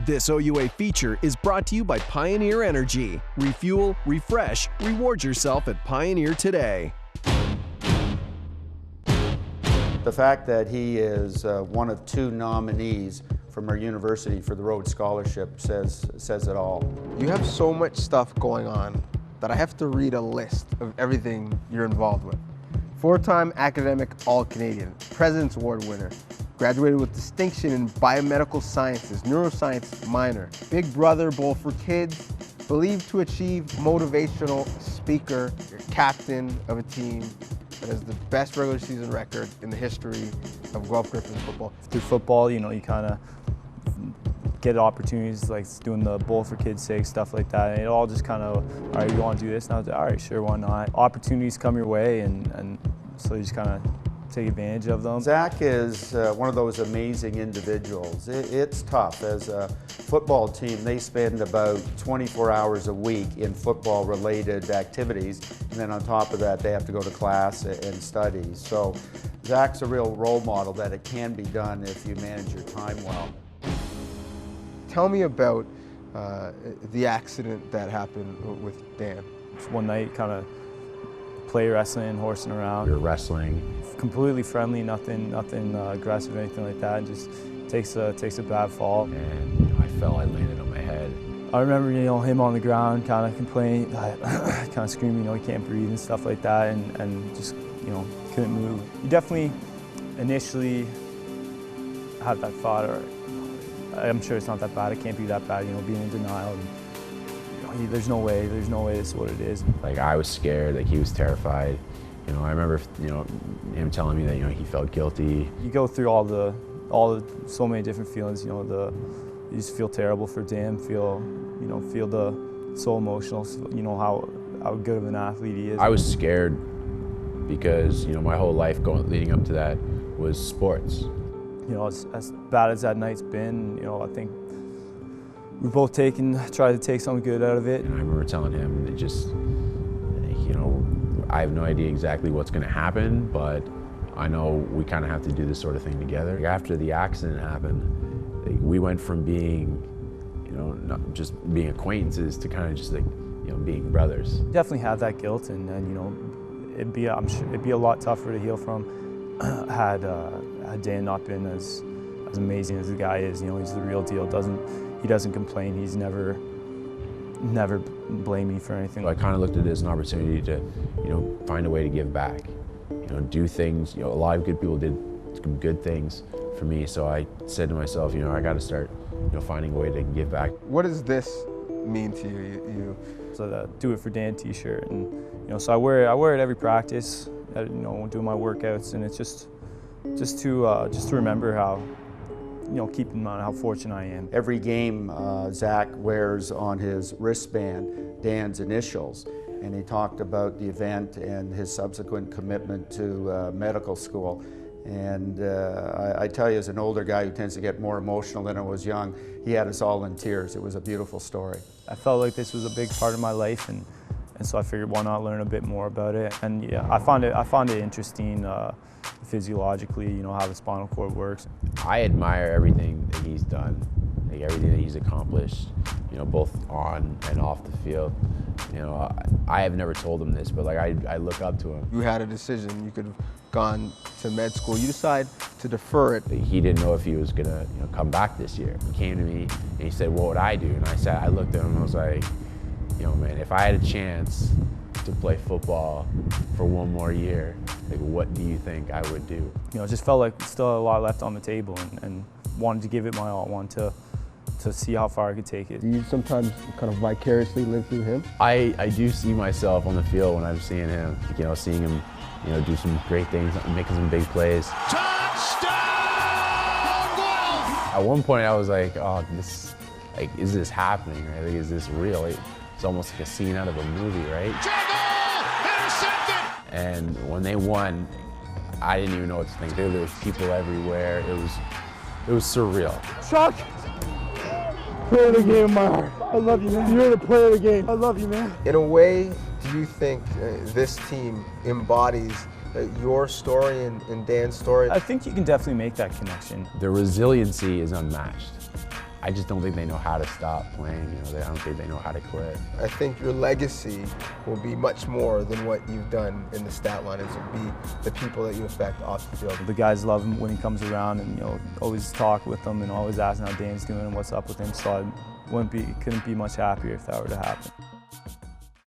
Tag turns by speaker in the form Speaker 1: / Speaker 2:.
Speaker 1: This OUA feature is brought to you by Pioneer Energy. Refuel, refresh, reward yourself at Pioneer today.
Speaker 2: The fact that he is one of 2 nominees from our university for the Rhodes Scholarship says it all.
Speaker 3: You have so much stuff going on that I have to read a list of everything you're involved with. 4-time academic All-Canadian, President's Award winner, graduated with distinction in biomedical sciences, neuroscience minor, Big Brother Bowl for Kids, believed to achieve motivational speaker, captain of a team that has the best regular season record in the history of Guelph Gryphons football.
Speaker 4: Through football, you know, you kind of get opportunities like doing the Bowl for Kids' sake, stuff like that. And it all just kind of, all right, you want to do this? And I was like, all right, sure, why not? Opportunities come your way, and so you just kind of take advantage of them.
Speaker 2: Zach is one of those amazing individuals. It's tough. As a football team, they spend about 24 hours a week in football-related activities, and then on top of that, they have to go to class and study. So Zach's a real role model that it can be done if you manage your time well.
Speaker 3: Tell me about the accident that happened with Dan.
Speaker 4: One night, kind of play wrestling, horsing around.
Speaker 5: We were wrestling.
Speaker 4: Completely friendly, nothing aggressive, anything like that. Just takes a bad fall.
Speaker 5: And I fell. I landed on my head.
Speaker 4: I remember, you know, him on the ground, kind of complaining, kind of screaming, you know, he can't breathe and stuff like that, and just, you know, couldn't move. You definitely initially had that thought, or I'm sure it's not that bad. It can't be that bad, you know, being in denial. And, you know, there's no way this is what it is.
Speaker 5: Like, I was scared. Like, he was terrified. You know, I remember, you know, him telling me that, you know, he felt guilty.
Speaker 4: You go through so many different feelings. You know, you just feel terrible for Dan. Feel so emotional. You know how good of an athlete he is.
Speaker 5: I was scared because, you know, my whole life leading up to that was sports.
Speaker 4: You know, as bad as that night's been, you know, I think we both tried to take something good out of it.
Speaker 5: And I remember telling him that just, you know, I have no idea exactly what's going to happen, but I know we kind of have to do this sort of thing together. After the accident happened, like, we went from being, you know, not just being acquaintances to kind of just like, you know, being brothers.
Speaker 4: Definitely have that guilt, and you know, I'm sure it'd be a lot tougher to heal from had Dan not been as amazing as the guy is. You know, he's the real deal. He doesn't complain. He's never blame me for anything.
Speaker 5: I kind of looked at it as an opportunity to, you know, find a way to give back. You know, do things. You know, a lot of good people did some good things for me. So I said to myself, you know, I got to start, you know, finding a way to give back.
Speaker 3: What does this mean to you?
Speaker 4: So that "Do It for Dan" T-shirt, and you know, so I wear it every practice. You know, doing my workouts, and it's just to remember how, you know, keep in mind how fortunate I am.
Speaker 2: Every game, Zach wears on his wristband Dan's initials, and he talked about the event and his subsequent commitment to medical school. And I tell you, as an older guy who tends to get more emotional than I was young, he had us all in tears. It was a beautiful story.
Speaker 4: I felt like this was a big part of my life, and so I figured, why not learn a bit more about it? And yeah, I found it interesting physiologically, you know, how the spinal cord works.
Speaker 5: I admire everything that he's done, like everything that he's accomplished, you know, both on and off the field. You know, I have never told him this, but like I look up to him.
Speaker 3: You had a decision. You could have gone to med school. You decide to defer it.
Speaker 5: He didn't know if he was gonna, you know, come back this year. He came to me and he said, "What would I do?" And I looked at him and I was like, you know, man, if I had a chance to play football for one more year, like, what do you think I would do?
Speaker 4: You know, it just felt like still a lot left on the table, and wanted to give it my all. Wanted to see how far I could take it.
Speaker 3: Do you sometimes kind of vicariously live through him?
Speaker 5: I do see myself on the field when I'm seeing him. You know, seeing him, you know, do some great things, making some big plays.
Speaker 6: Touchdown, Guelph!
Speaker 5: At one point, I was like, oh, is this happening? Right? Like, is this real? Like, it's almost like a scene out of a movie, right?
Speaker 6: Juggle! Intercepted!
Speaker 5: And when they won, I didn't even know what to think. There was people everywhere. It was surreal.
Speaker 7: Chuck! Player of the game of my heart. I love you, man. You're the player of the game. I love you, man.
Speaker 3: In a way, do you think this team embodies your story and Dan's story?
Speaker 4: I think you can definitely make that connection.
Speaker 5: The resiliency is unmatched. I just don't think they know how to stop playing. I don't think they know how to quit.
Speaker 3: I think your legacy will be much more than what you've done in the stat line. It will be the people that you affect off the field.
Speaker 4: The guys love him when he comes around, and always talk with him and always asking how Dan's doing and what's up with him. So couldn't be much happier if that were to happen.